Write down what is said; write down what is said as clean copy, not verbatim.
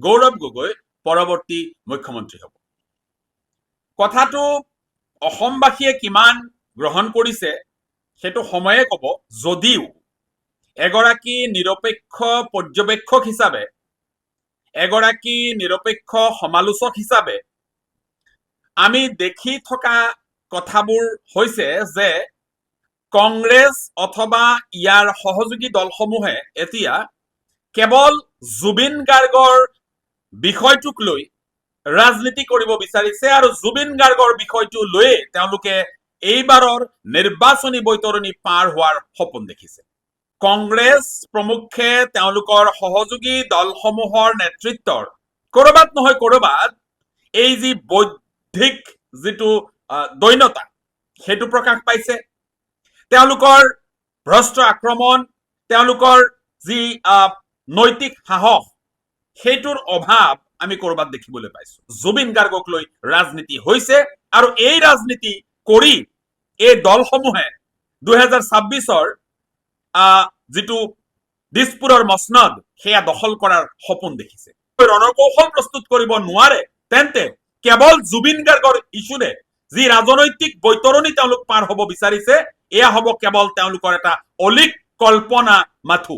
গৌৰৱ গগৈ পৰৱৰ্তী মুখ্যমন্ত্ৰী হ'ব। কথাটো অসমবাসীয়ে কিমান গ্ৰহণ কৰিছে সেইটো সময়ে ক'ব, যদিও এগৰাকী নিৰপেক্ষ পৰ্যবেক্ষক হিচাপে, এগৰাকী নিৰপেক্ষ সমালোচক হিচাপে আমি দেখি থকা কথাবোৰ হৈছে যে কংগ্ৰেছ অথবা ইয়াৰ সহযোগী দলসমূহে এতিয়া কেৱল জুবিন গাৰ্গৰ বিষয়টোক লৈ ৰাজনীতি কৰিব বিচাৰিছে আৰু জুবিন গাৰ্গৰ বিষয়টো লৈয়ে তেওঁলোকে এইবাৰৰ নিৰ্বাচনী বৈতৰণি পাৰ হোৱাৰ সপোন দেখিছে। কংগ্ৰেছ প্ৰমুখ্যে তেওঁলোকৰ সহযোগী দলসমূহৰ নেতৃত্বৰ কৰবাত নহয় কৰবাত এই যি বৌদ্ধিক যিটো দৈন্যতা সেইটো প্ৰকাশ পাইছে। তেওঁলোকৰ ভ্ৰষ্ট আক্ৰমণ, তেওঁলোকৰ যি নৈতিক সাহস, সেইটোৰ অভাৱ আমি কৰবাত দেখিবলৈ পাইছো। জুবিন গাৰ্গক লৈ ৰাজনীতি হৈছে আৰু এই ৰাজনীতি কৰি এই দলসমূহে 2026-ৰ যিটো দিছপুৰৰ মছনদ সেয়া দখল কৰাৰ সপোন দেখিছে। ৰণকৌশল প্ৰস্তুত কৰিব নোৱাৰে তেন্তে কেৱল জুবিন গাৰ্গৰ ইছ্যুৰে যি ৰাজনৈতিক বৈতৰণি তেওঁলোক পাৰ হ'ব বিচাৰিছে, এয়া হ'ব কেৱল তেওঁলোকৰ এটা অলিক কল্পনা মাথো।